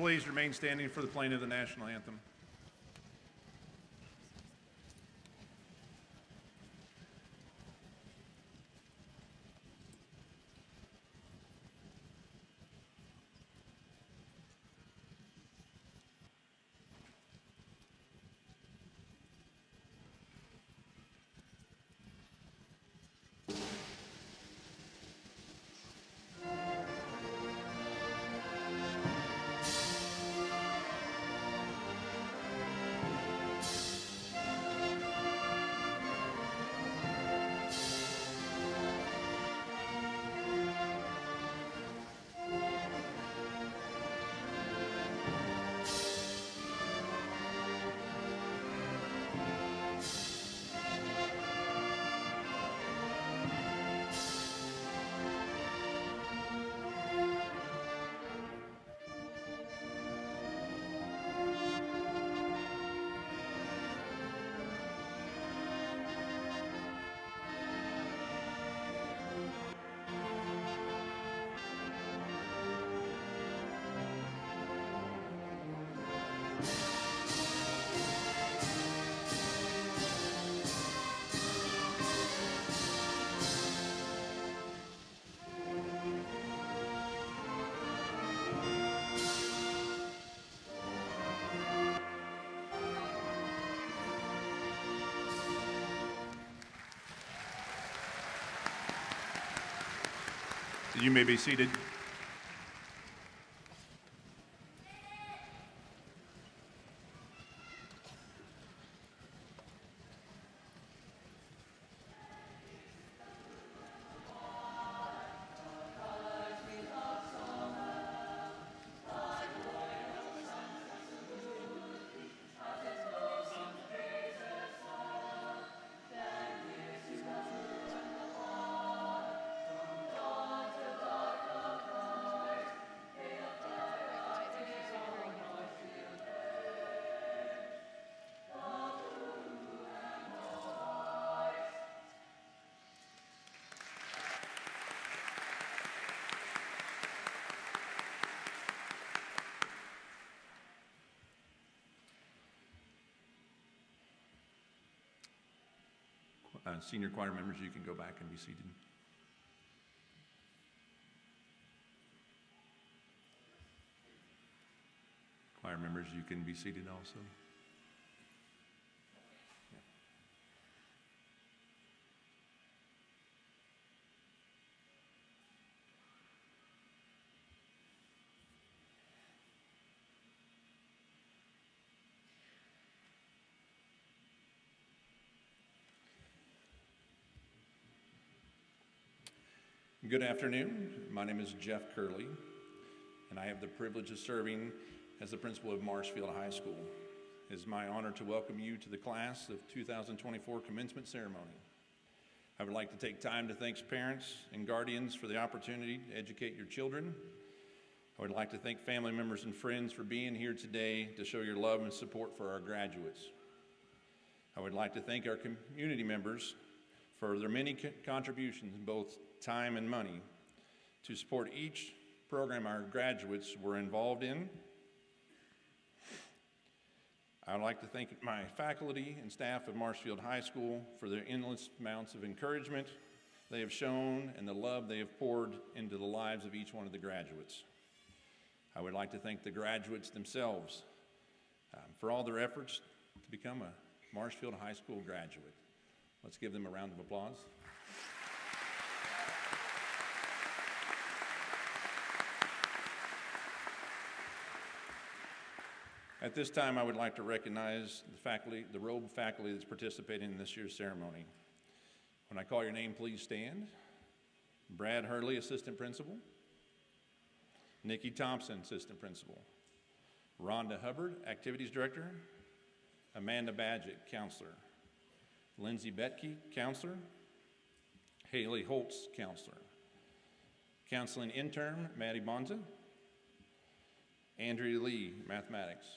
please remain standing for the playing of the national anthem. You may be seated. Senior choir members, you can go back and be seated. Choir members, you can be seated also. Good afternoon. My name is Jeff Curley, and I have the privilege of serving as the principal of Marshfield High School. It is my honor to welcome you to the class of 2024 commencement ceremony. I would like to take time to thank parents and guardians for the opportunity to educate your children. I would like to thank family members and friends for being here today to show your love and support for our graduates. I would like to thank our community members for their many contributions in both time and money to support each program our graduates were involved in. I would like to thank my faculty and staff of Marshfield High School for their endless amounts of encouragement they have shown and the love they have poured into the lives of each one of the graduates. I would like to thank the graduates themselves for all their efforts to become a Marshfield High School graduate. Let's give them a round of applause. At this time, I would like to recognize the faculty, the robed faculty that's participating in this year's ceremony. When I call your name, please stand. Brad Hurley, Assistant Principal. Nikki Thompson, Assistant Principal. Rhonda Hubbard, Activities Director. Amanda Badgett, Counselor. Lindsay Betke, Counselor. Haley Holtz, Counselor. Counseling Intern, Maddie Bonza. Andrea Lee, Mathematics.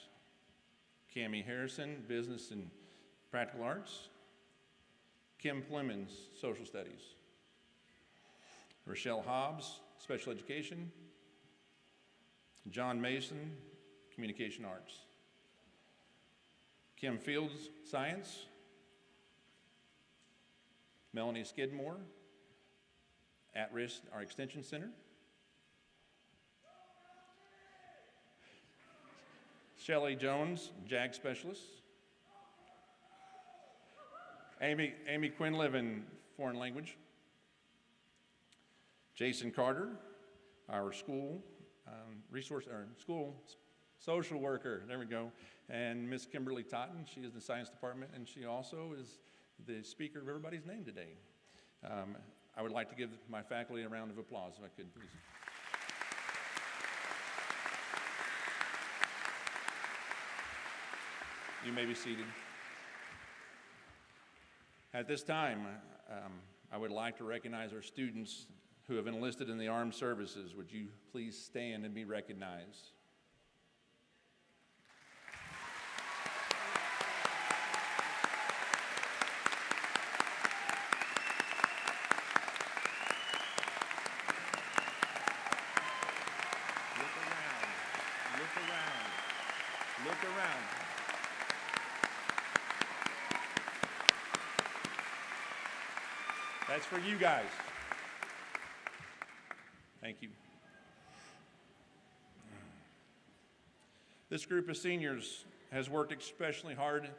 Cammie Harrison, Business and Practical Arts. Kim Plemons, Social Studies. Rochelle Hobbs, Special Education. John Mason, Communication Arts. Kim Fields, Science. Melanie Skidmore, At Risk, our Extension Center. Shelley Jones, JAG Specialist. Amy Quinlivan, Foreign Language. Jason Carter, our school school social worker, there we go. And Miss Kimberly Totten, she is in the science department, and she also is the speaker of everybody's name today. I would like to give my faculty a round of applause, if I could, please. You may be seated. At this time, I would like to recognize our students who have enlisted in the armed services. Would you please stand and be recognized? Look around. That's for you guys. Thank you. This group of seniors has worked especially hard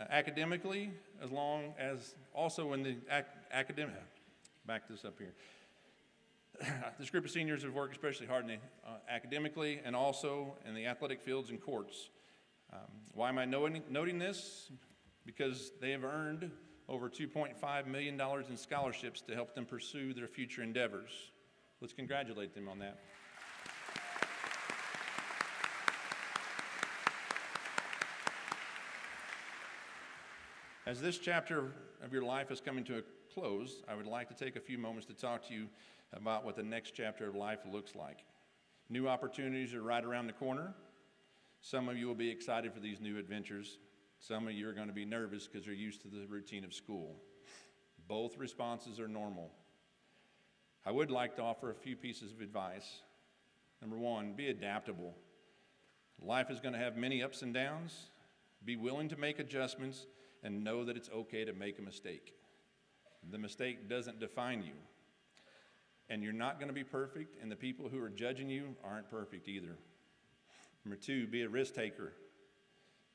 academically, as long as also in the academic. Back this up here. This group of seniors have worked especially hard academically and also in the athletic fields and courts. Why am I noting this? Because they have earned over $2.5 million in scholarships to help them pursue their future endeavors. Let's congratulate them on that. As this chapter of your life is coming to a close, I would like to take a few moments to talk to you about what the next chapter of life looks like. New opportunities are right around the corner. Some of you will be excited for these new adventures. Some of you are going to be nervous because you're used to the routine of school. Both responses are normal. I would like to offer a few pieces of advice. Number one, be adaptable. Life is going to have many ups and downs. Be willing to make adjustments and know that it's okay to make a mistake. The mistake doesn't define you. And you're not going to be perfect, and the people who are judging you aren't perfect either. Number two, be a risk taker.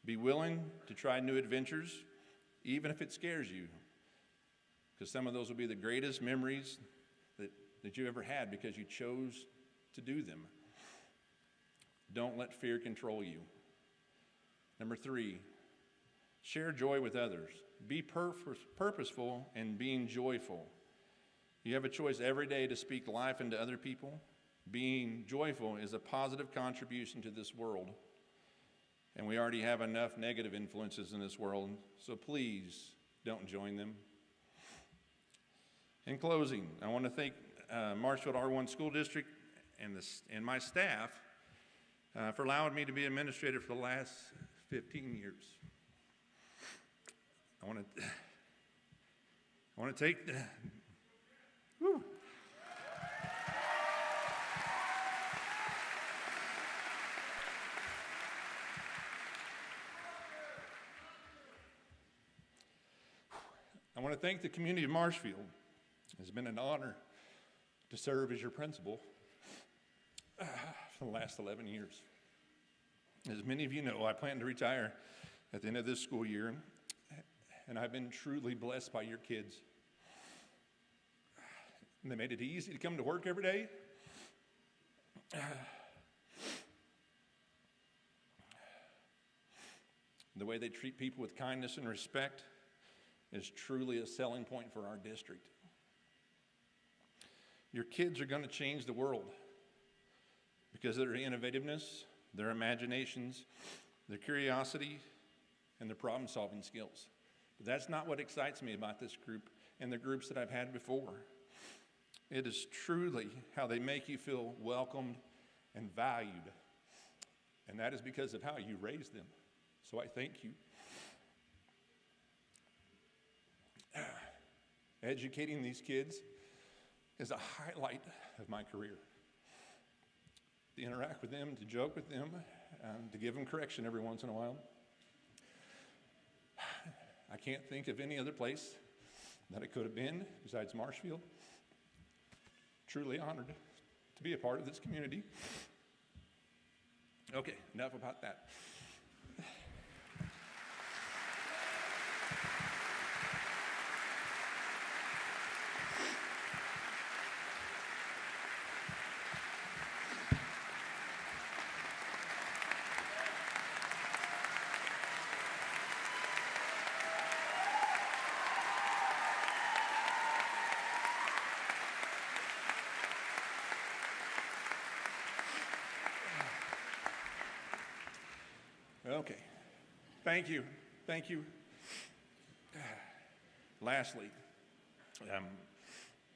Be willing to try new adventures, even if it scares you, because some of those will be the greatest memories that you ever had because you chose to do them. Don't let fear control you. Number three, share joy with others. Be purposeful in being joyful. You have a choice every day to speak life into other people. Being joyful is a positive contribution to this world. And we already have enough negative influences in this world, so please don't join them. In closing, I want to thank Marshfield R1 School District and my staff for allowing me to be administrator for the last 15 years. I want to take whew. I want to thank the community of Marshfield. It's been an honor to serve as your principal for the last 11 years. As many of you know, I plan to retire at the end of this school year, and I've been truly blessed by your kids. And they made it easy to come to work every day. The way they treat people with kindness and respect is truly a selling point for our district. Your kids are going to change the world because of their innovativeness, their imaginations, their curiosity, and their problem-solving skills. But that's not what excites me about this group and the groups that I've had before. It is truly how they make you feel welcomed and valued. And that is because of how you raised them. So I thank you. Educating these kids is a highlight of my career. To interact with them, to joke with them, to give them correction every once in a while. I can't think of any other place that it could have been besides Marshfield. Truly honored to be a part of this community. Okay, enough about that. Okay, thank you. Lastly,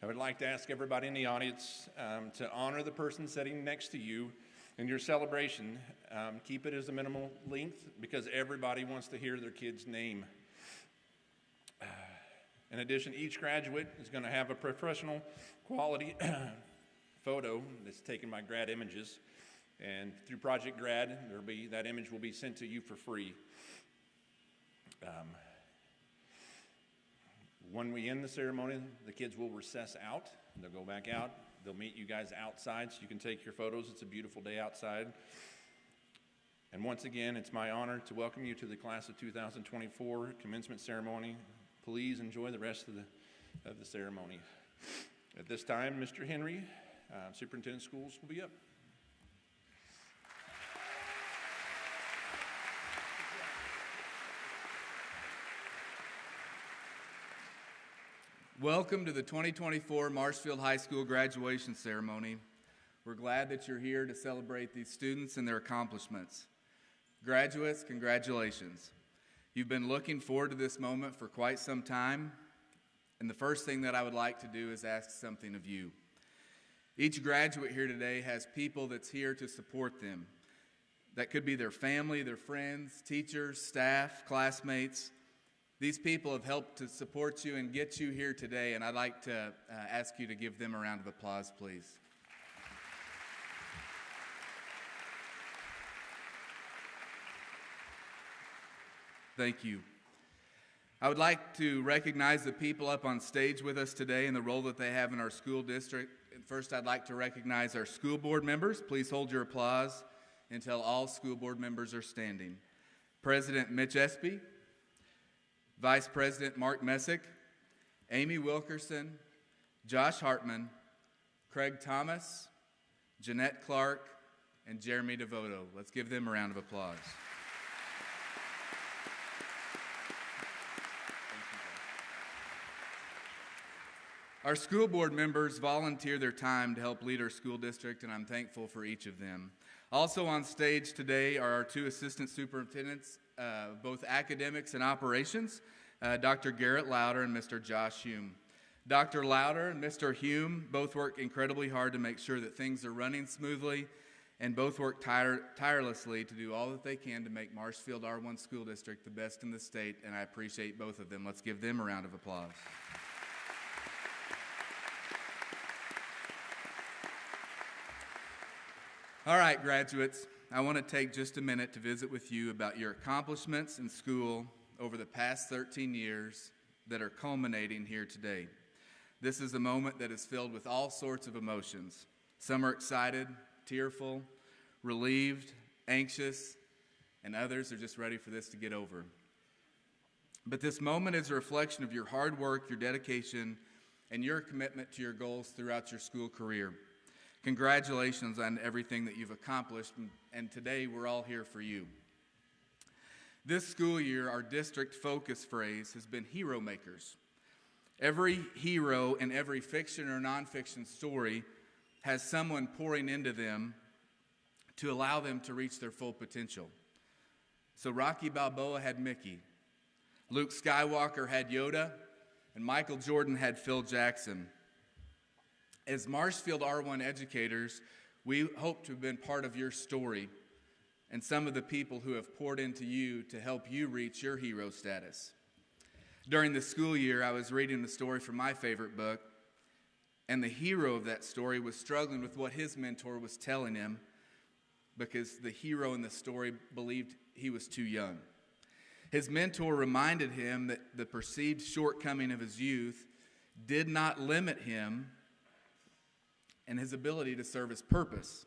I would like to ask everybody in the audience to honor the person sitting next to you in your celebration. Keep it as a minimal length because everybody wants to hear their kid's name. In addition, each graduate is going to have a professional quality photo that's taken by Grad Images. And through Project Grad, that image will be sent to you for free. When we end the ceremony, the kids will recess out. They'll go back out. They'll meet you guys outside so you can take your photos. It's a beautiful day outside. And once again, it's my honor to welcome you to the class of 2024 commencement ceremony. Please enjoy the rest of the ceremony. At this time, Mr. Henry, Superintendent of Schools, will be up. Welcome to the 2024 Marshfield High School graduation ceremony. We're glad that you're here to celebrate these students and their accomplishments. Graduates, congratulations. You've been looking forward to this moment for quite some time, and the first thing that I would like to do is ask something of you. Each graduate here today has people that's here to support them. That could be their family, their friends, teachers, staff, classmates. These people have helped to support you and get you here today, and I'd like to ask you to give them a round of applause, please. Thank you. I would like to recognize the people up on stage with us today and the role that they have in our school district. First, I'd like to recognize our school board members. Please hold your applause until all school board members are standing. President Mitch Espy, Vice President Mark Messick, Amy Wilkerson, Josh Hartman, Craig Thomas, Jeanette Clark, and Jeremy Devoto. Let's give them a round of applause. Our school board members volunteer their time to help lead our school district, and I'm thankful for each of them. Also on stage today are our two assistant superintendents, both academics and operations, Dr. Garrett Lauder and Mr. Josh Hume. Dr. Lauder and Mr. Hume both work incredibly hard to make sure that things are running smoothly, and both work tirelessly to do all that they can to make Marshfield R1 School District the best in the state, and I appreciate both of them. Let's give them a round of applause. All right, graduates, I want to take just a minute to visit with you about your accomplishments in school over the past 13 years that are culminating here today. This is a moment that is filled with all sorts of emotions. Some are excited, tearful, relieved, anxious, and others are just ready for this to get over. But this moment is a reflection of your hard work, your dedication, and your commitment to your goals throughout your school career. Congratulations on everything that you've accomplished, and today we're all here for you. This school year, our district focus phrase has been hero makers. Every hero in every fiction or nonfiction story has someone pouring into them to allow them to reach their full potential. So Rocky Balboa had Mickey, Luke Skywalker had Yoda, and Michael Jordan had Phil Jackson. As Marshfield R1 educators, we hope to have been part of your story and some of the people who have poured into you to help you reach your hero status. During the school year, I was reading the story from my favorite book, and the hero of that story was struggling with what his mentor was telling him, because the hero in the story believed he was too young. His mentor reminded him that the perceived shortcoming of his youth did not limit him and his ability to serve his purpose.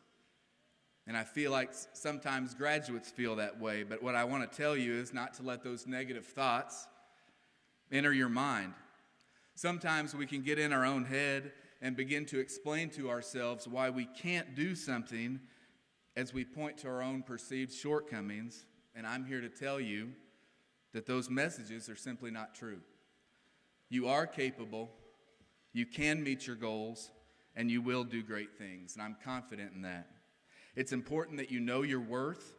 And I feel like sometimes graduates feel that way, but what I want to tell you is not to let those negative thoughts enter your mind. Sometimes we can get in our own head and begin to explain to ourselves why we can't do something as we point to our own perceived shortcomings, and I'm here to tell you that those messages are simply not true. You are capable, you can meet your goals, and you will do great things, and I'm confident in that. It's important that you know your worth,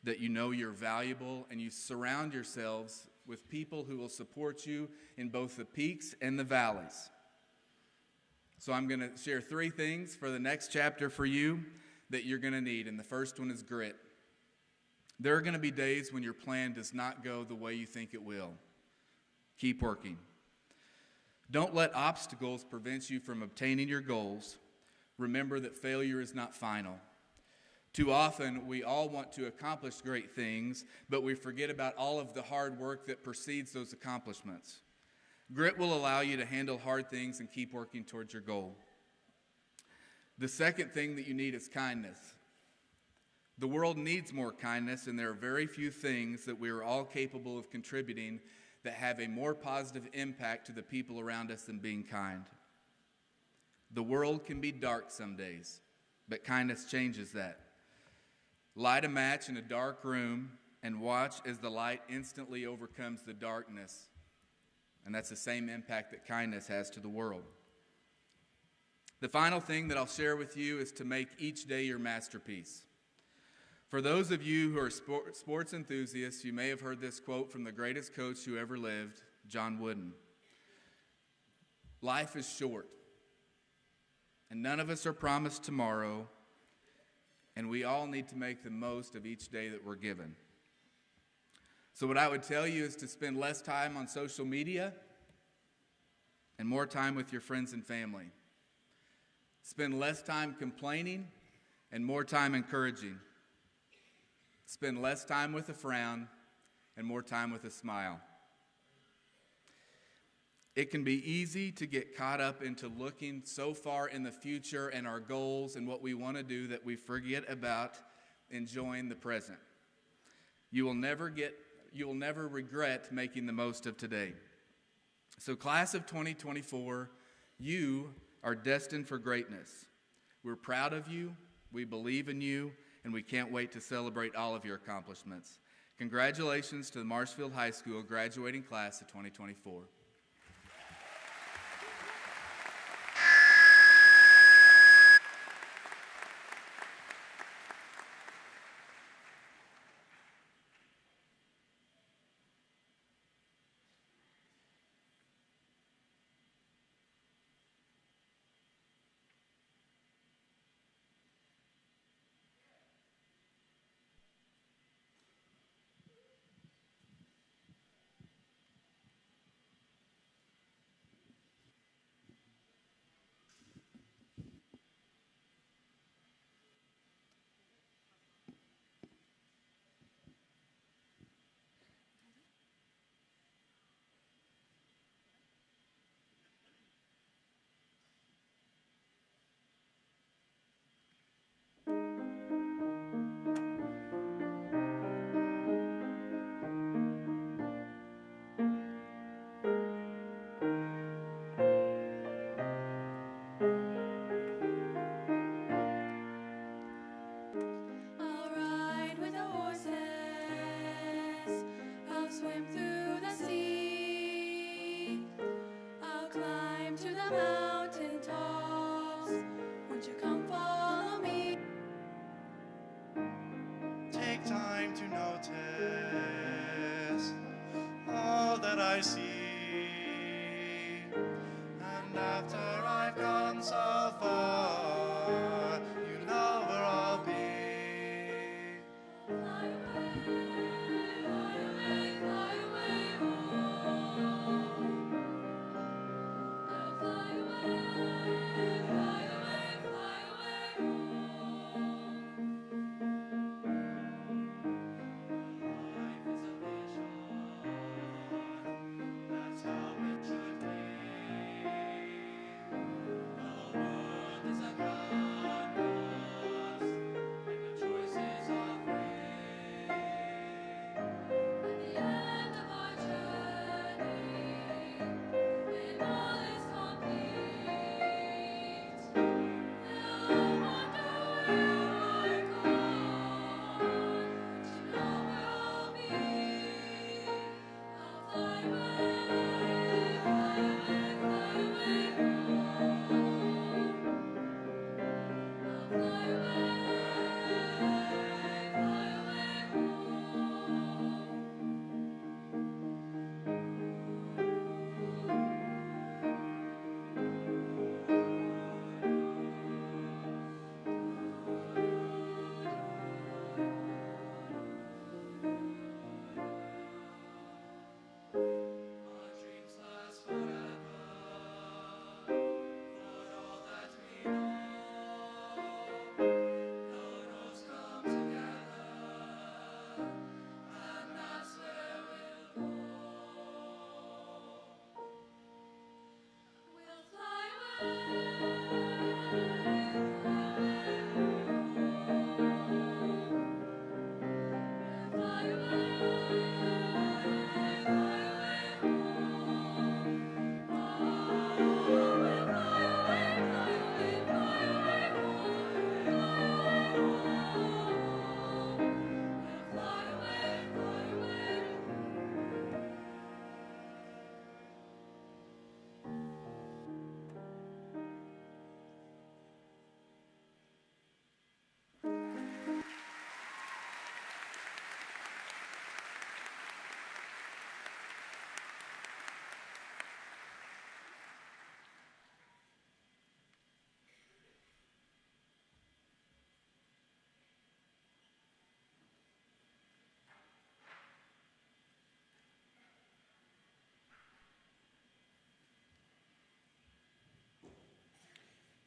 that you know you're valuable, and you surround yourselves with people who will support you in both the peaks and the valleys. So I'm going to share 3 things for the next chapter for you that you're going to need, and the first one is grit. There are going to be days when your plan does not go the way you think it will. Keep working. Don't let obstacles prevent you from obtaining your goals. Remember that failure is not final. Too often, we all want to accomplish great things, but we forget about all of the hard work that precedes those accomplishments. Grit will allow you to handle hard things and keep working towards your goal. The second thing that you need is kindness. The world needs more kindness, and there are very few things that we are all capable of contributing that have a more positive impact to the people around us than being kind. The world can be dark some days, but kindness changes that. Light a match in a dark room and watch as the light instantly overcomes the darkness. And that's the same impact that kindness has to the world. The final thing that I'll share with you is to make each day your masterpiece. For those of you who are sports enthusiasts, you may have heard this quote from the greatest coach who ever lived, John Wooden. Life is short, and none of us are promised tomorrow, and we all need to make the most of each day that we're given. So what I would tell you is to spend less time on social media and more time with your friends and family. Spend less time complaining and more time encouraging. Spend less time with a frown and more time with a smile. It can be easy to get caught up into looking so far in the future and our goals and what we want to do that we forget about enjoying the present. You will never regret making the most of today. So class of 2024, you are destined for greatness. We're proud of you, we believe in you, and we can't wait to celebrate all of your accomplishments. Congratulations to the Marshfield High School graduating class of 2024.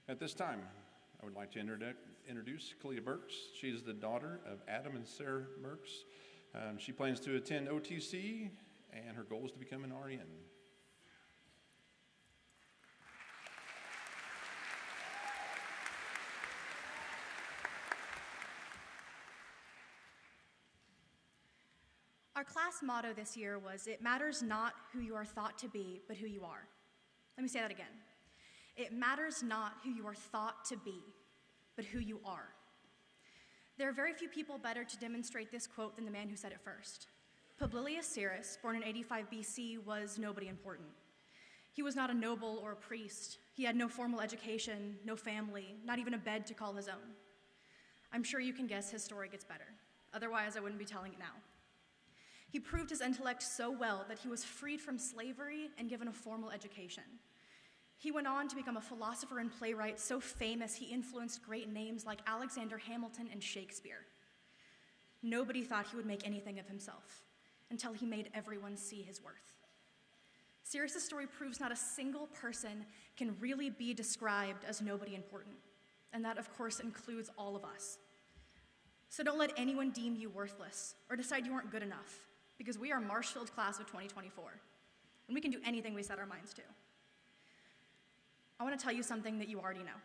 At this time, I would like to introduce Kaylee Burks. She is the daughter of Adam and Sarah Burks. She plans to attend OTC, and her goal is to become an RN. Our class motto this year was, "It matters not who you are thought to be, but who you are." Let me say that again. It matters not who you are thought to be, but who you are. There are very few people better to demonstrate this quote than the man who said it first. Publilius Syrus, born in 85 BC, was nobody important. He was not a noble or a priest. He had no formal education, no family, not even a bed to call his own. I'm sure you can guess his story gets better. Otherwise, I wouldn't be telling it now. He proved his intellect so well that he was freed from slavery and given a formal education. He went on to become a philosopher and playwright so famous he influenced great names like Alexander Hamilton and Shakespeare. Nobody thought he would make anything of himself until he made everyone see his worth. Syrus' story proves not a single person can really be described as nobody important, and that, of course, includes all of us. So don't let anyone deem you worthless or decide you aren't good enough, because we are Marshfield class of 2024, and we can do anything we set our minds to. I want to tell you something that you already know,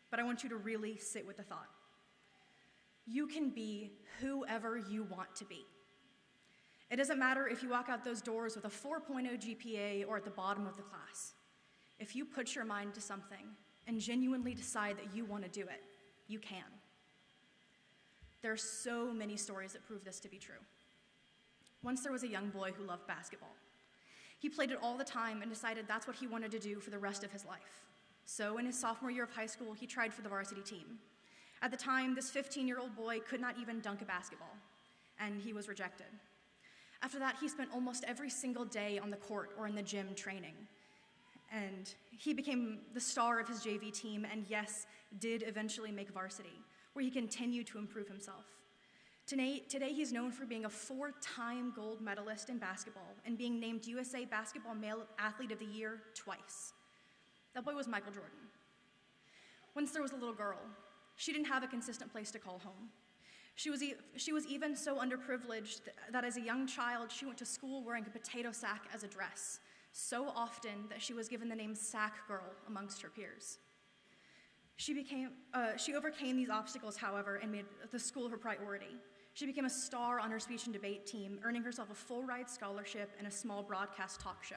but I want you to really sit with the thought. You can be whoever you want to be. It doesn't matter if you walk out those doors with a 4.0 GPA or at the bottom of the class. If you put your mind to something and genuinely decide that you want to do it, you can. There are so many stories that prove this to be true. Once there was a young boy who loved basketball. He played it all the time and decided that's what he wanted to do for the rest of his life. So in his sophomore year of high school, he tried for the varsity team. At the time, this 15-year-old boy could not even dunk a basketball, and he was rejected. After that, he spent almost every single day on the court or in the gym training. And he became the star of his JV team, and yes, did eventually make varsity, where he continued to improve himself. Today, he's known for being a 4-time gold medalist in basketball and being named USA Basketball Male Athlete of the Year twice. That boy was Michael Jordan. Once there was a little girl. She didn't have a consistent place to call home. She was even so underprivileged that as a young child, she went to school wearing a potato sack as a dress, so often that she was given the name Sack Girl amongst her peers. She overcame these obstacles, however, and made the school her priority. She became a star on her speech and debate team, earning herself a full-ride scholarship and a small broadcast talk show.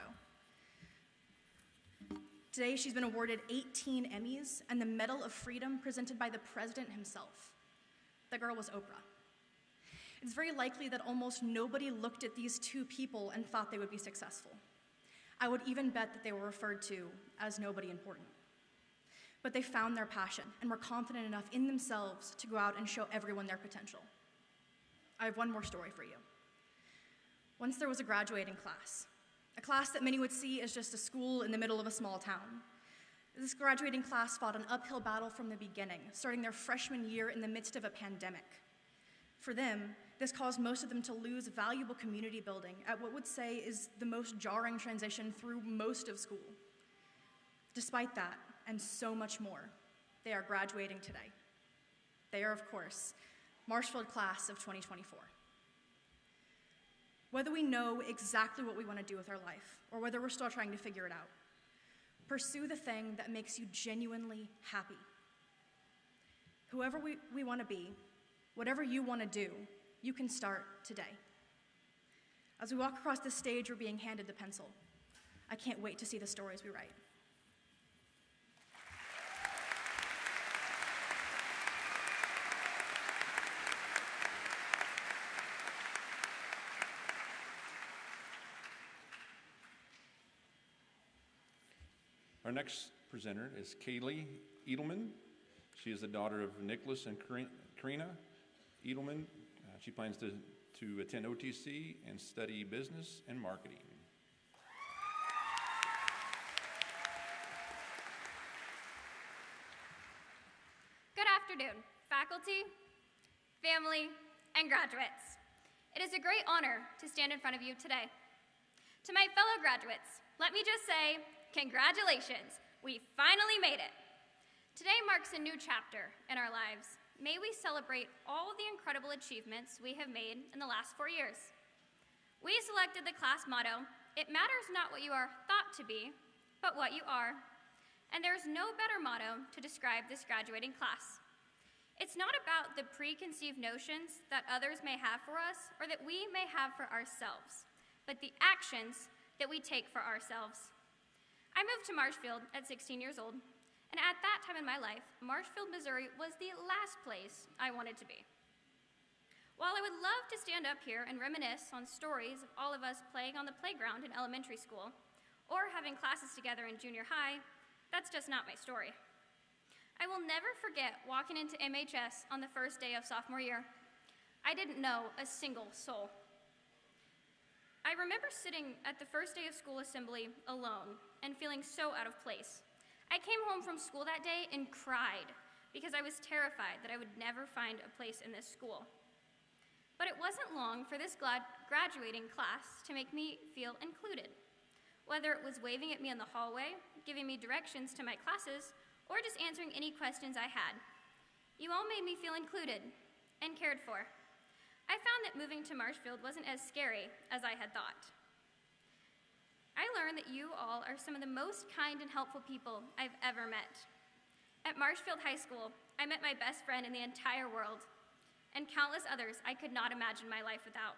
Today, she's been awarded 18 Emmys and the Medal of Freedom presented by the president himself. The girl was Oprah. It's very likely that almost nobody looked at these two people and thought they would be successful. I would even bet that they were referred to as nobody important. But they found their passion and were confident enough in themselves to go out and show everyone their potential. I have one more story for you. Once there was a graduating class, a class that many would see as just a school in the middle of a small town. This graduating class fought an uphill battle from the beginning, starting their freshman year in the midst of a pandemic. For them, this caused most of them to lose valuable community building at what would say is the most jarring transition through most of school. Despite that, and so much more, they are graduating today. They are, of course, Marshfield class of 2024. Whether we know exactly what we want to do with our life, or whether we're still trying to figure it out, pursue the thing that makes you genuinely happy. Whoever we want to be, whatever you want to do, you can start today. As we walk across the stage, we're being handed the pencil. I can't wait to see the stories we write. Our next presenter is Kaylee Edelman. She is the daughter of Nicholas and Karina Edelman. She plans to attend OTC and study business and marketing. Good afternoon, faculty, family, and graduates. It is a great honor to stand in front of you today. To my fellow graduates, let me just say, congratulations, we finally made it. Today marks a new chapter in our lives. May we celebrate all the incredible achievements we have made in the last 4 years. We selected the class motto, "It matters not what you are thought to be, but what you are." And there's no better motto to describe this graduating class. It's not about the preconceived notions that others may have for us or that we may have for ourselves, but the actions that we take for ourselves. I moved to Marshfield at 16 years old, and at that time in my life, Marshfield, Missouri was the last place I wanted to be. While I would love to stand up here and reminisce on stories of all of us playing on the playground in elementary school, or having classes together in junior high, that's just not my story. I will never forget walking into MHS on the first day of sophomore year. I didn't know a single soul. I remember sitting at the first day of school assembly alone and feeling so out of place. I came home from school that day and cried because I was terrified that I would never find a place in this school. But it wasn't long for this graduating class to make me feel included. Whether it was waving at me in the hallway, giving me directions to my classes, or just answering any questions I had. You all made me feel included and cared for. I found that moving to Marshfield wasn't as scary as I had thought. I learned that you all are some of the most kind and helpful people I've ever met. At Marshfield High School, I met my best friend in the entire world, and countless others I could not imagine my life without.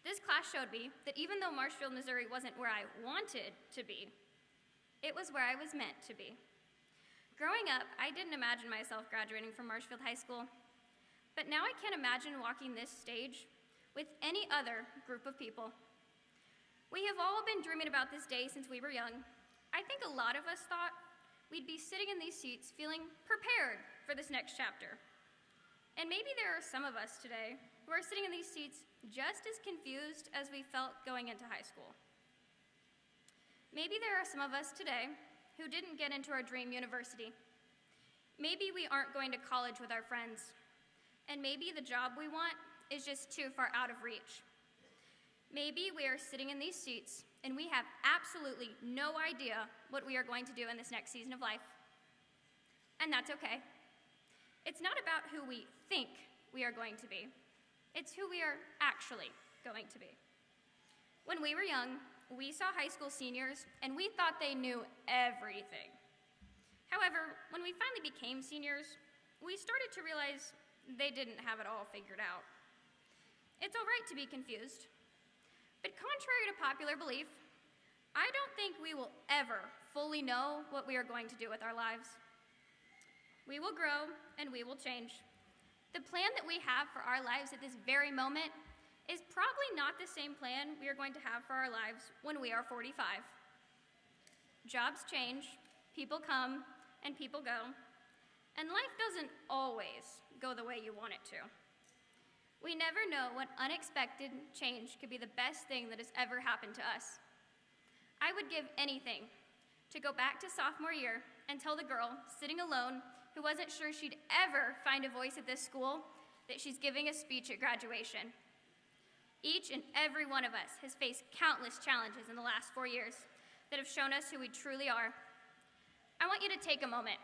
This class showed me that even though Marshfield, Missouri wasn't where I wanted to be, it was where I was meant to be. Growing up, I didn't imagine myself graduating from Marshfield High School, but now I can't imagine walking this stage with any other group of people. We have all been dreaming about this day since we were young. I think a lot of us thought we'd be sitting in these seats feeling prepared for this next chapter. And maybe there are some of us today who are sitting in these seats just as confused as we felt going into high school. Maybe there are some of us today who didn't get into our dream university. Maybe we aren't going to college with our friends, and maybe the job we want is just too far out of reach. Maybe we are sitting in these seats and we have absolutely no idea what we are going to do in this next season of life. And that's okay. It's not about who we think we are going to be. It's who we are actually going to be. When we were young, we saw high school seniors, and we thought they knew everything. However, when we finally became seniors, we started to realize they didn't have it all figured out. It's all right to be confused, but contrary to popular belief, I don't think we will ever fully know what we are going to do with our lives. We will grow, and we will change. The plan that we have for our lives at this very moment is probably not the same plan we are going to have for our lives when we are 45. Jobs change, people come, and people go, and life doesn't always go the way you want it to. We never know what unexpected change could be the best thing that has ever happened to us. I would give anything to go back to sophomore year and tell the girl sitting alone who wasn't sure she'd ever find a voice at this school that she's giving a speech at graduation. Each and every one of us has faced countless challenges in the last 4 years that have shown us who we truly are. I want you to take a moment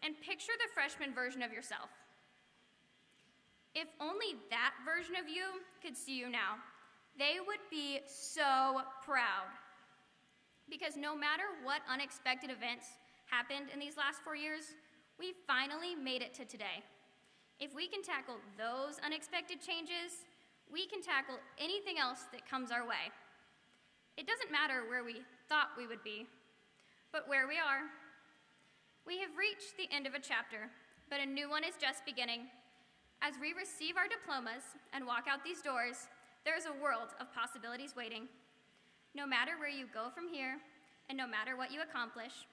and picture the freshman version of yourself. If only that version of you could see you now, they would be so proud. Because no matter what unexpected events happened in these last 4 years, we finally made it to today. If we can tackle those unexpected changes, we can tackle anything else that comes our way. It doesn't matter where we thought we would be, but where we are. We have reached the end of a chapter, but a new one is just beginning. As we receive our diplomas and walk out these doors, there is a world of possibilities waiting. No matter where you go from here, and no matter what you accomplish,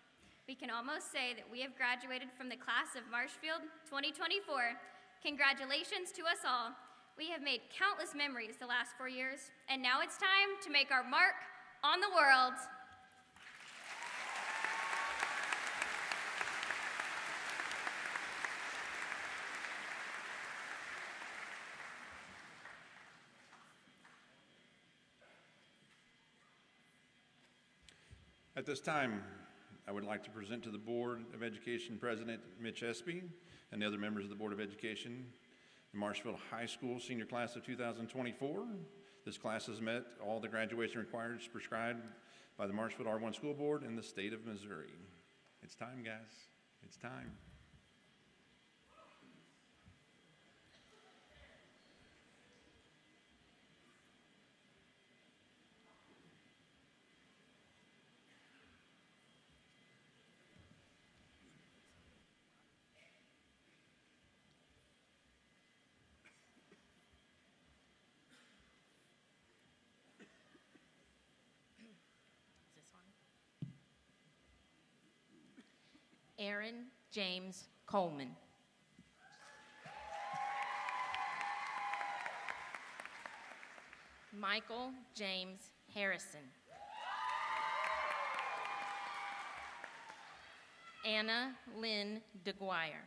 we can almost say that we have graduated from the class of Marshfield 2024. Congratulations to us all. We have made countless memories the last 4 years, and now it's time to make our mark on the world. At this time, I would like to present to the Board of Education President Mitch Espy and the other members of the Board of Education the Marshfield High School Senior Class of 2024. This class has met all the graduation requirements prescribed by the Marshfield R1 School Board in the state of Missouri. It's time, guys. It's time. Aaron James Coleman. Michael James Harrison. Anna Lynn DeGuire.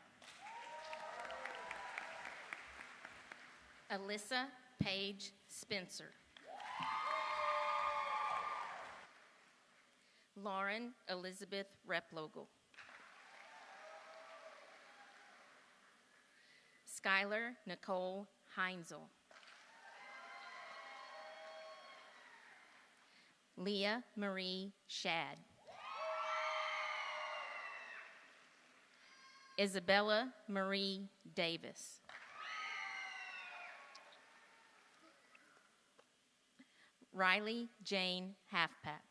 Alyssa Paige Spencer. Lauren Elizabeth Replogle. Skylar Nicole Heinzel. Leah Marie Shad. Isabella Marie Davis. Riley Jane Halfpat.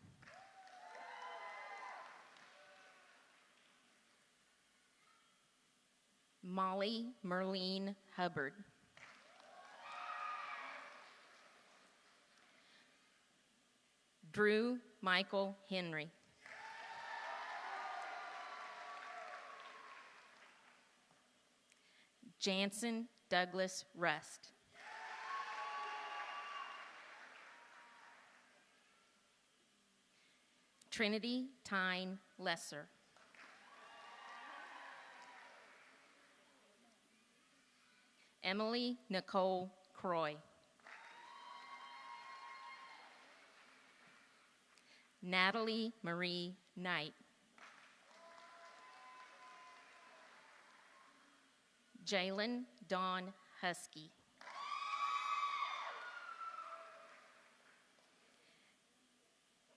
Molly Merlene Hubbard. Drew Michael Henry. Jansen Douglas Rust. Trinity Tyne Lesser. Emily Nicole Croy. Natalie Marie Knight. Jalen Dawn Husky.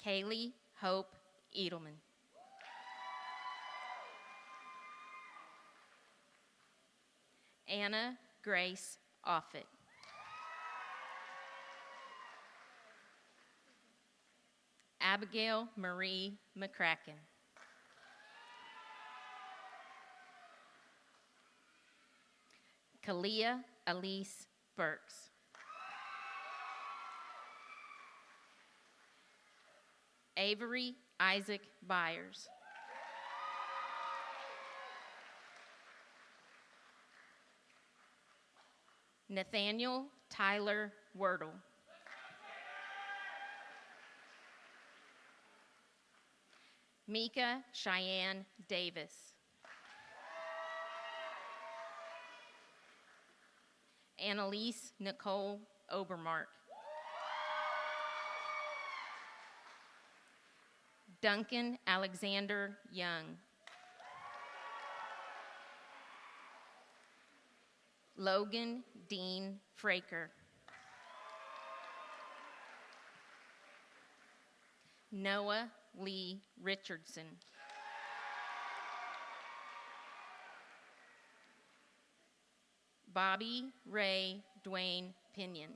Kaylee Hope Edelman. Anna Grace Offit. Abigail Marie McCracken. Kalia Elise Burks. Avery Isaac Byers. Nathaniel Tyler Wordle. Mika Cheyenne Davis. Annalise Nicole Obermark. Duncan Alexander Young. Logan Dean Fraker. Noah Lee Richardson. Bobby Ray Dwayne Pinion.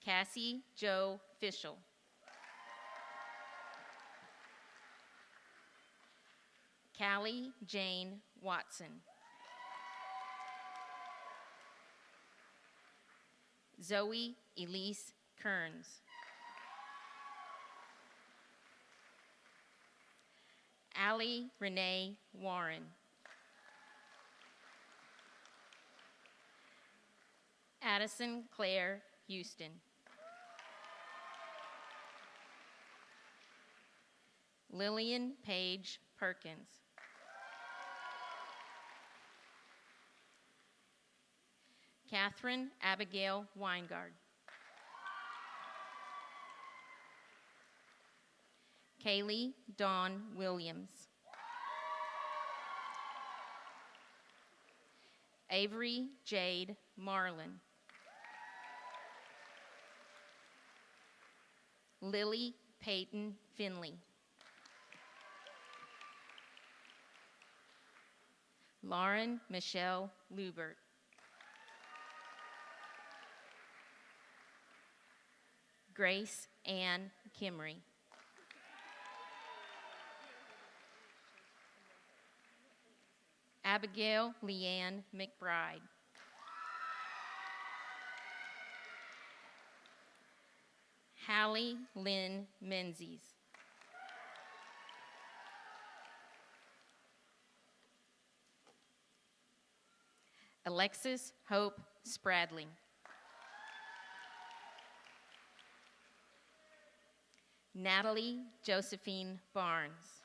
Cassie Joe Fischel. Callie Jane Watson. Zoe Elise Kearns. Allie Renee Warren. Addison Claire Houston. Lillian Paige Perkins. Catherine Abigail Weingard. Kaylee Dawn Williams. Avery Jade Marlin. Lily Peyton Finley. Lauren Michelle Lubert. Grace Ann Kimry. Abigail Leanne McBride. Hallie Lynn Menzies. Alexis Hope Spradling. Natalie Josephine Barnes.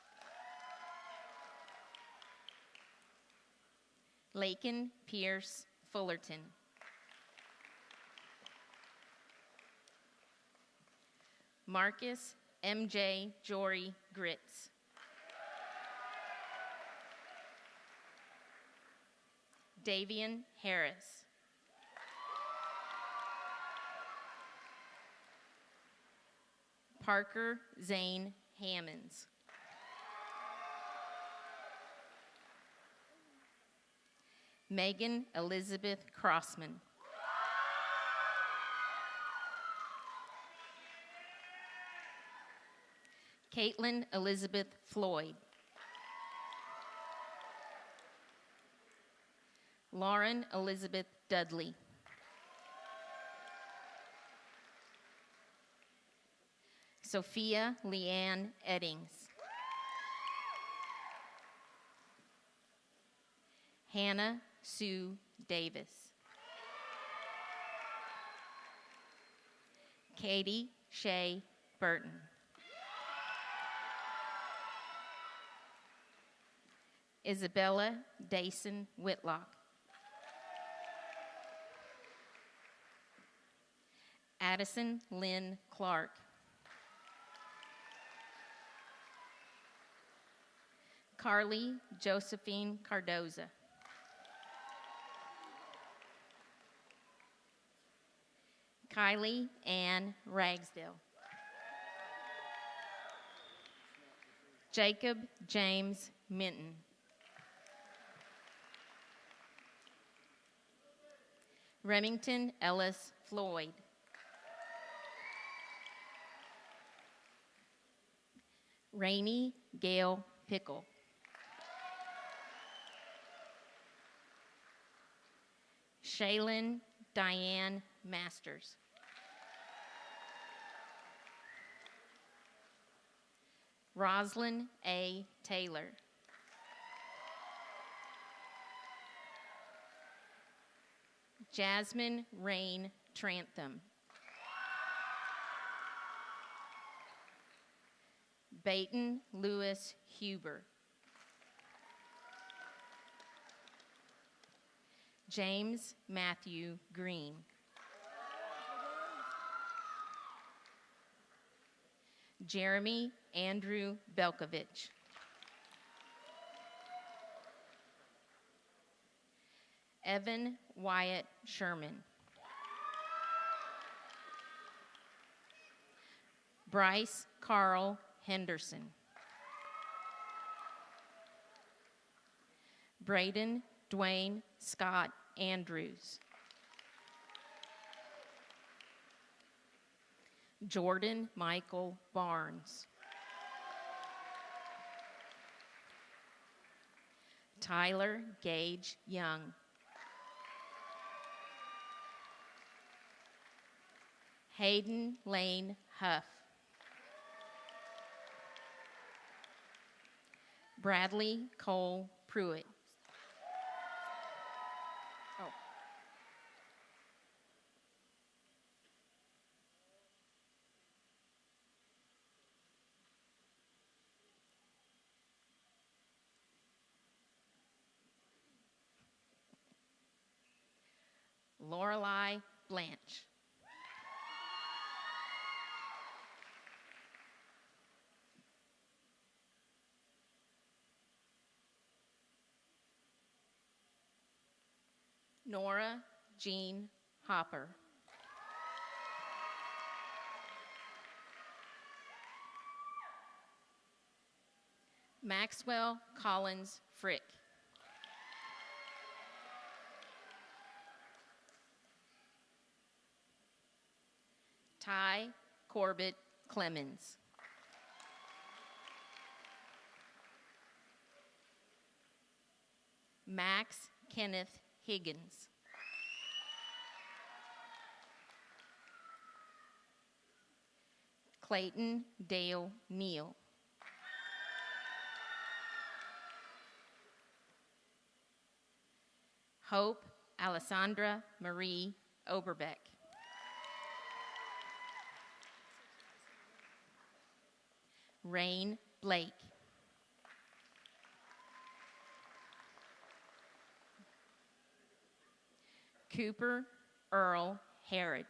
Lakin Pierce Fullerton. Marcus M.J. Jory Gritz. Davian Harris. Parker Zane Hammonds. Megan Elizabeth Crossman. Caitlin Elizabeth Floyd. Lauren Elizabeth Dudley. Sophia Leanne Eddings. Hannah Sue Davis. Katie Shea Burton. Isabella Dason Whitlock. Addison Lynn Clark. Carly Josephine Cardoza. Kylie Ann Ragsdale. Jacob James Minton. Remington Ellis Floyd. Rainey Gail Pickle. Shaylin Diane Masters. Roslyn A. Taylor. Jasmine Rain Trantham. Baton Lewis Huber. James Matthew Green. Jeremy Andrew Belkovich. Evan Wyatt Sherman. Bryce Carl Henderson. Braden Dwayne Scott Andrews. Jordan Michael Barnes. Tyler Gage Young. Hayden Lane Huff. Bradley Cole Pruitt. Oh. Lorelei Blanche. Nora Jean Hopper. Maxwell Collins Frick. Ty Corbett Clemens. Max Kenneth Higgins. Clayton Dale Neal. Hope Alessandra Marie Oberbeck. Rain Blake. Cooper Earl Herod.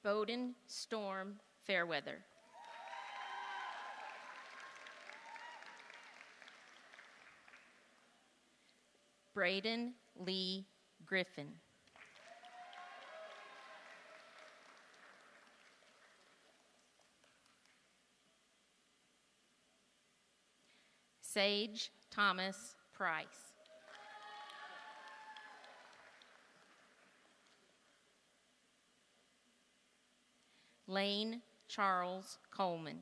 Bowden Storm Fairweather. Braden Lee Griffin. Sage Thomas Price. Lane Charles Coleman.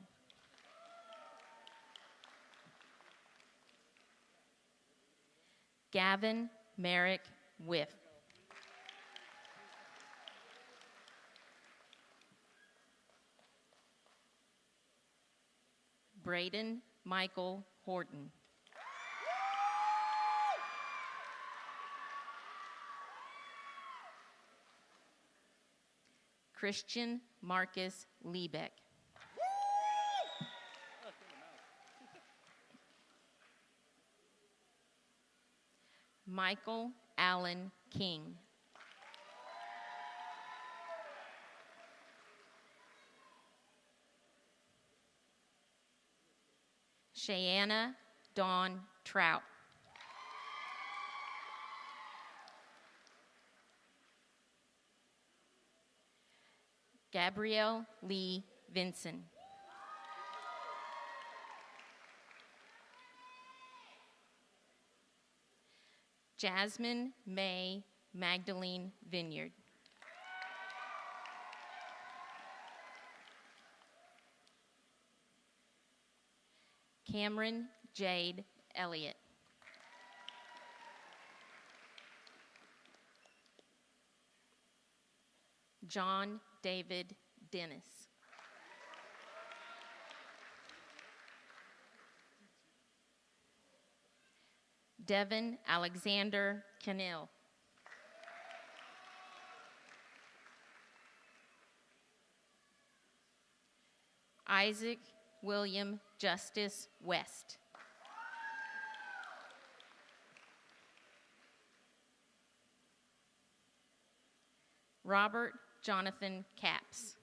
Gavin Merrick Whiff. Braden Michael Horton. Christian Marcus Liebeck. Michael Allen King. Cheyenne Dawn Trout. Gabrielle Lee Vinson. Jasmine May Magdalene Vineyard. Cameron Jade Elliott. John David Dennis. Devin Alexander Cannell. Isaac William Justice West. Robert Jonathan Capps.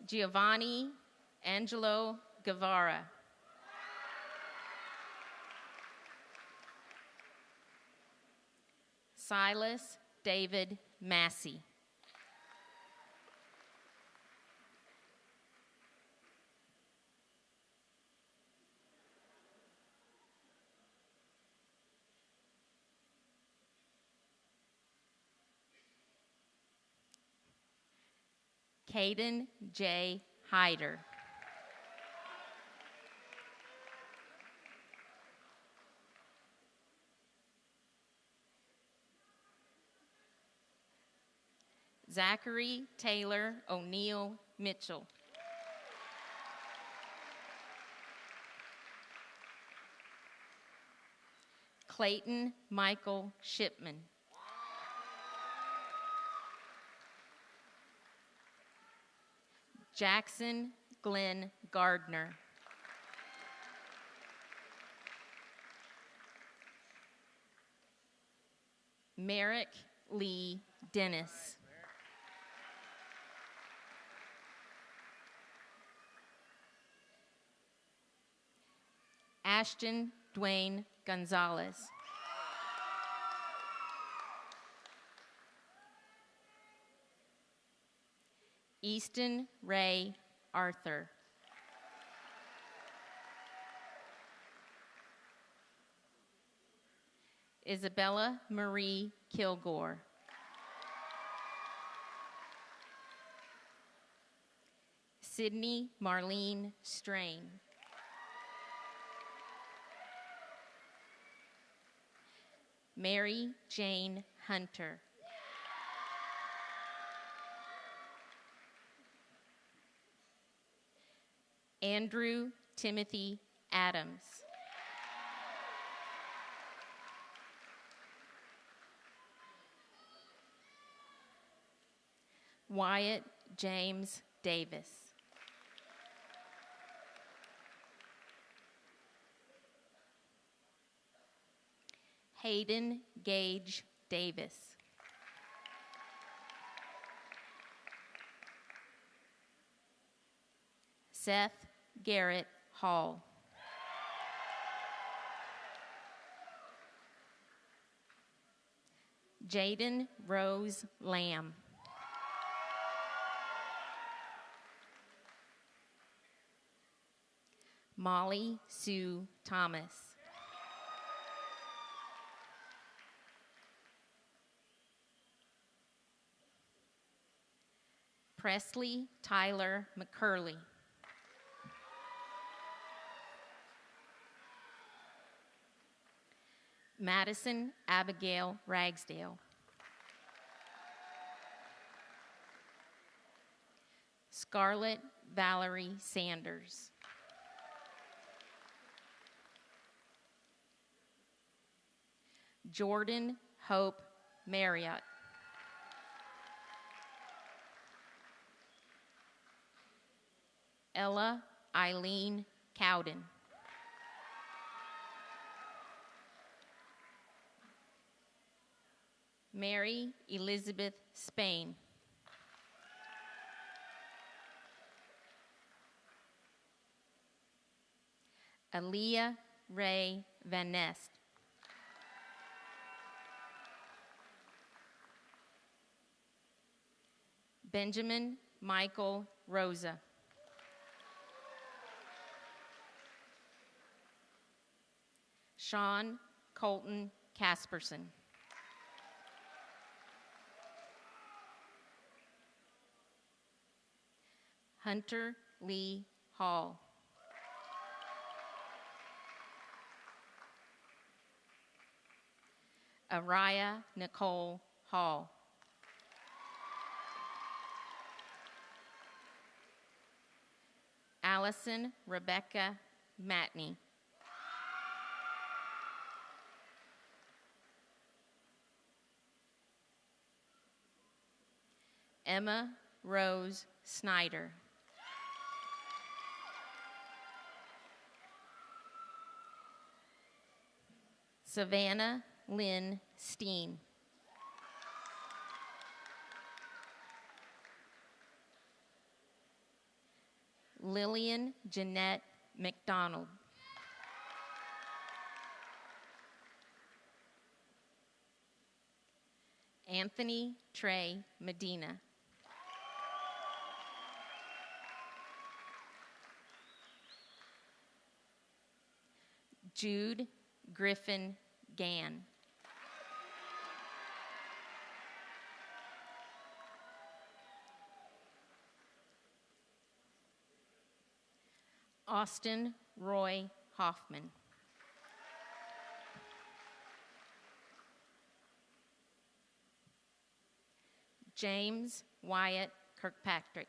Giovanni Angelo Guevara. Silas David Massey. Caden J. Hyder. Zachary Taylor O'Neill Mitchell. Clayton Michael Shipman. Jackson Glenn Gardner. Merrick Lee Dennis. Ashton Dwayne Gonzalez. Easton Ray Arthur. Isabella Marie Kilgore. Sydney Marlene Strain. Mary Jane Hunter. Andrew Timothy Adams. Wyatt James Davis. Hayden Gage Davis. Seth Garrett Hall. Jaden Rose Lamb. Molly Sue Thomas. Presley Tyler McCurley. Madison Abigail Ragsdale. Scarlett Valerie Sanders. Jordan Hope Marriott. Ella Eileen Cowden. Mary Elizabeth Spain. Aaliyah Ray Van Nest. Benjamin Michael Rosa. Sean Colton Casperson. Hunter Lee Hall. Araya Nicole Hall. Allison Rebecca Matney. Emma Rose Snyder. Savannah Lynn Steen. Lillian Jeanette McDonald. Anthony Trey Medina. Jude Griffin Gann. Austin Roy Hoffman. James Wyatt Kirkpatrick.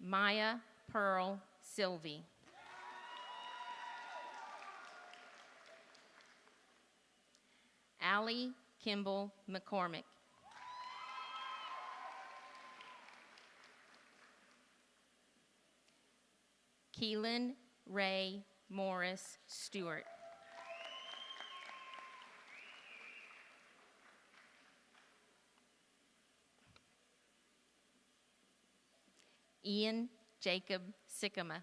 Maya Pearl Sylvie. Allie Kimball McCormick. Keelan Ray Morris Stewart. Ian Jacob Sikkema.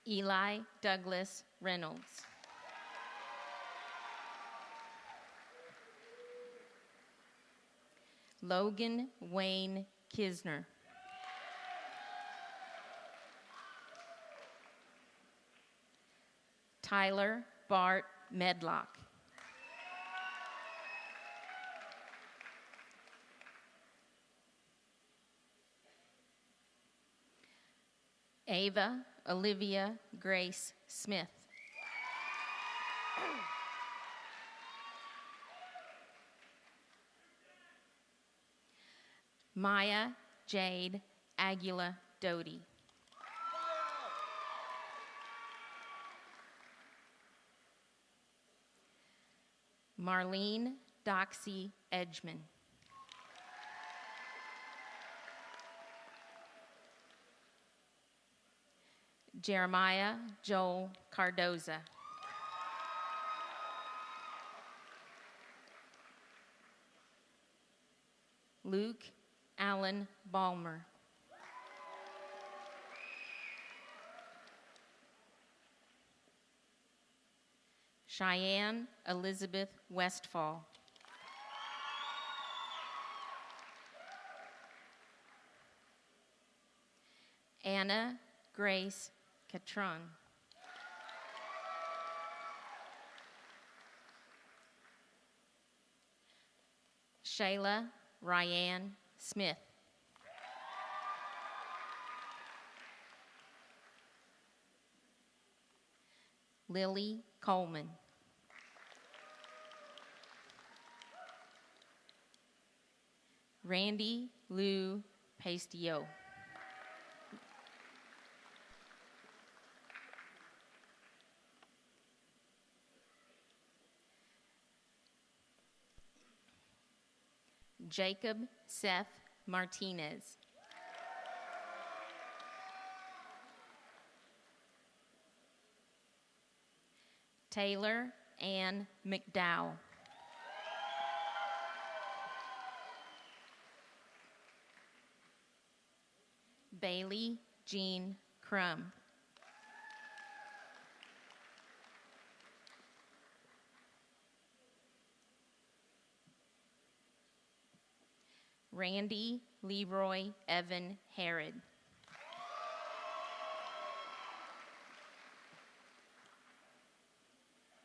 Eli Douglas Reynolds. Logan Wayne Kisner. Tyler Bart Medlock. Ava Olivia Grace Smith. Maya Jade Aguila Doty. Marlene Doxy Edgman. Jeremiah Joel Cardoza. Luke Allen Balmer. Cheyenne Elizabeth Westfall. Anna Grace Catron. Shayla Ryan Smith. Lily Coleman. Randy Lou Pastio. Jacob Seth Martinez. Taylor Ann McDowell. Bailey Jean Crum. Randy Leroy Evan Herod.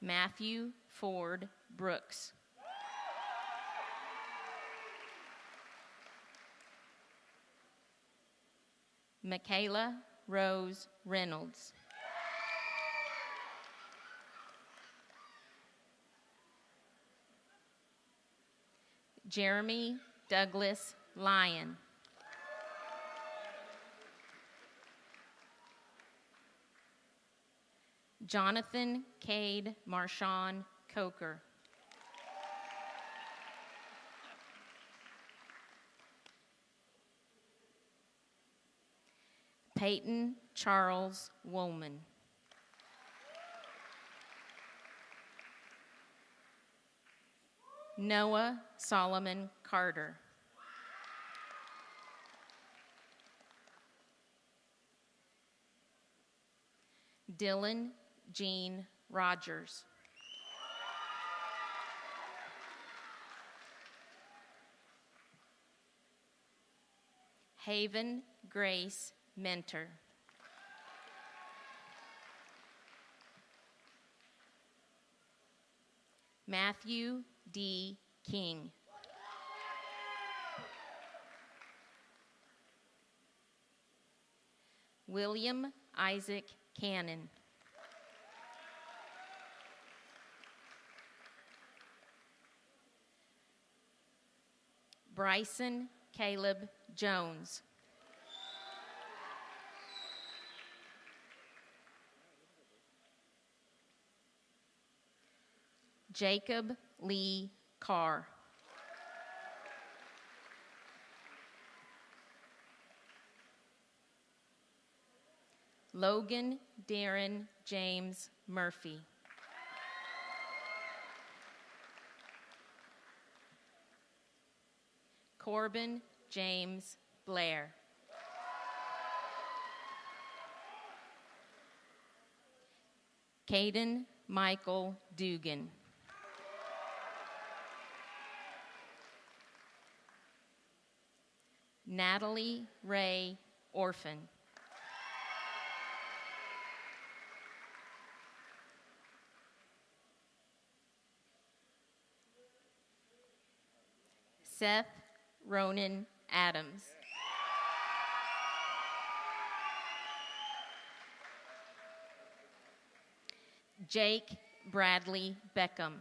Matthew Ford Brooks. Michaela Rose Reynolds. Jeremy Douglas Lyon. Jonathan Cade Marshawn Coker. Peyton Charles Woolman. Noah Solomon Carter. Dylan Jean Rogers. Haven Grace Mentor. Matthew D. King. William Isaac Cannon. Bryson Caleb Jones. Jacob Lee Carr. Logan Darren James Murphy. Corbin James Blair. Caden Michael Dugan. Natalie Ray Orphan. Seth Ronan Adams. Jake Bradley Beckham.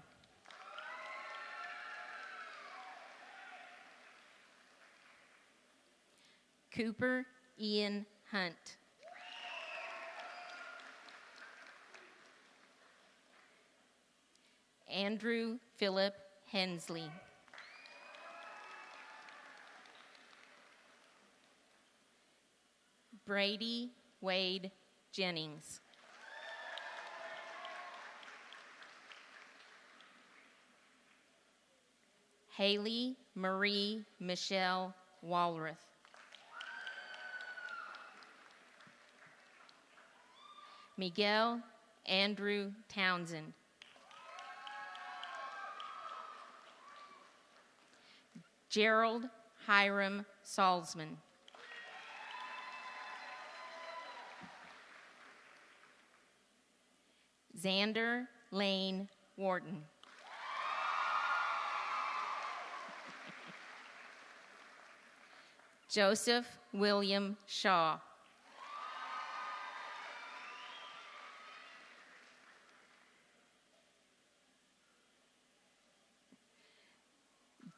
Cooper Ian Hunt. Andrew Philip Hensley. Brady Wade Jennings. Haley Marie Michelle Walrath. Miguel Andrew Townsend. Gerald Hiram Salzman. Xander Lane Wharton. Joseph William Shaw.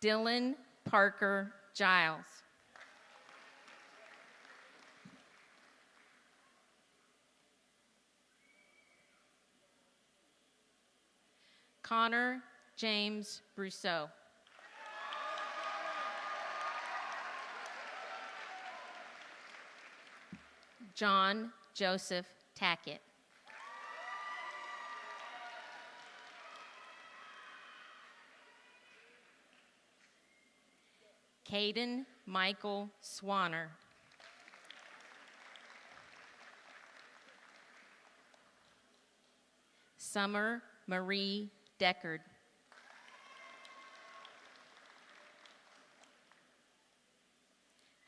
Dylan Parker Giles. Connor James Brousseau. John Joseph Tackett. Caden Michael Swanner. Summer Marie Deckard.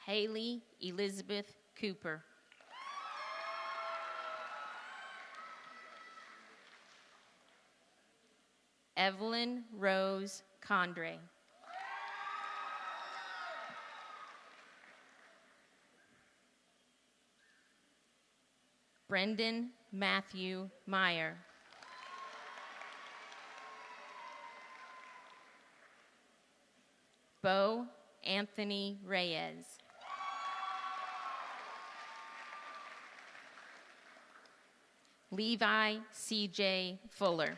Haley Elizabeth Cooper. Evelyn Rose Condre. Brendan Matthew Meyer. Bo Anthony Reyes. Levi C.J. Fuller.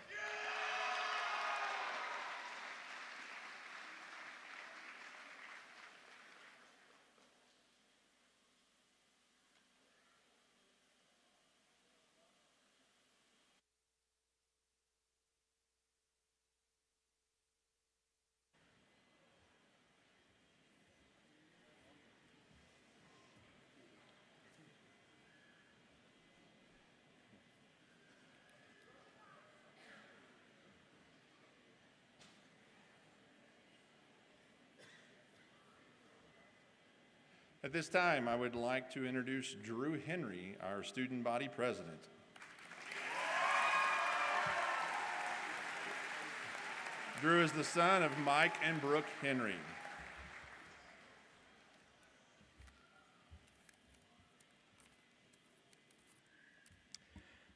At this time, I would like to introduce Drew Henry, our student body president. Drew is the son of Mike and Brooke Henry.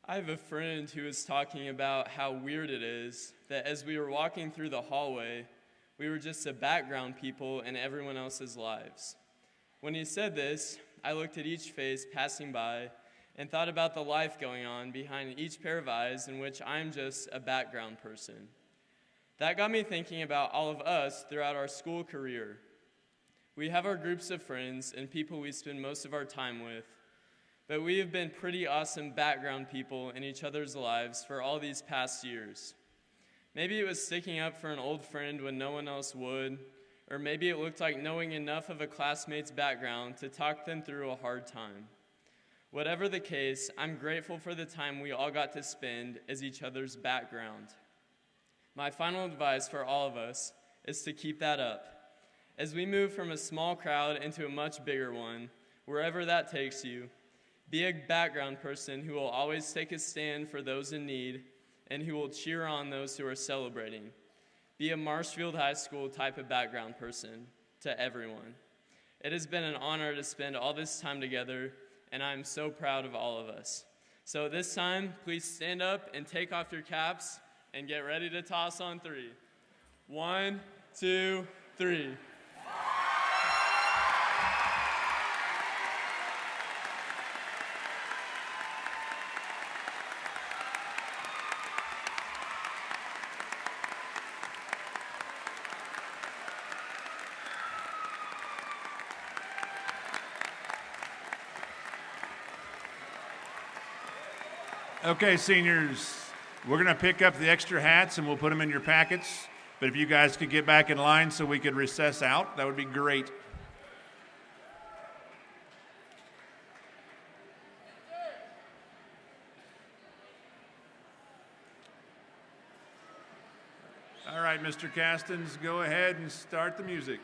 I have a friend who was talking about how weird it is that as we were walking through the hallway, we were just a background people in everyone else's lives. When he said this, I looked at each face passing by and thought about the life going on behind each pair of eyes in which I'm just a background person. That got me thinking about all of us throughout our school career. We have our groups of friends and people we spend most of our time with, but we have been pretty awesome background people in each other's lives for all these past years. Maybe it was sticking up for an old friend when no one else would, or maybe it looked like knowing enough of a classmate's background to talk them through a hard time. Whatever the case, I'm grateful for the time we all got to spend as each other's background. My final advice for all of us is to keep that up. As we move from a small crowd into a much bigger one, wherever that takes you, be a background person who will always take a stand for those in need and who will cheer on those who are celebrating. Be a Marshfield High School type of background person to everyone. It has been an honor to spend all this time together, and I'm so proud of all of us. So this time, please stand up and take off your caps and get ready to toss on 3. 1, 2, 3. Okay, seniors, we're going to pick up the extra hats and we'll put them in your packets. But if you guys could get back in line so we could recess out, that would be great. All right, Mr. Castens, go ahead and start the music.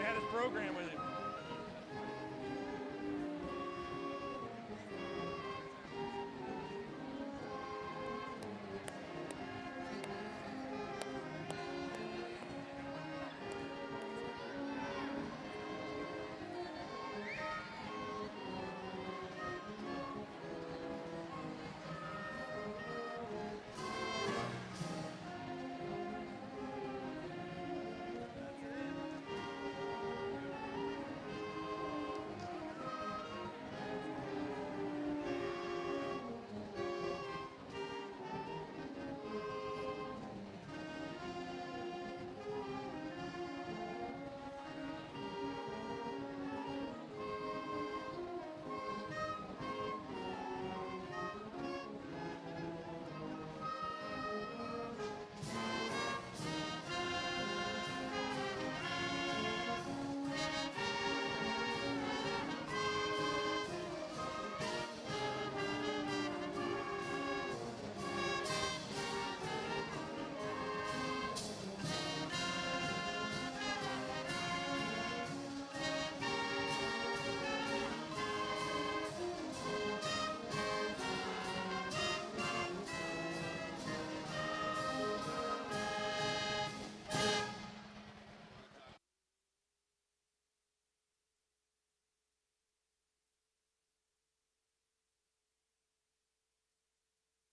had his program with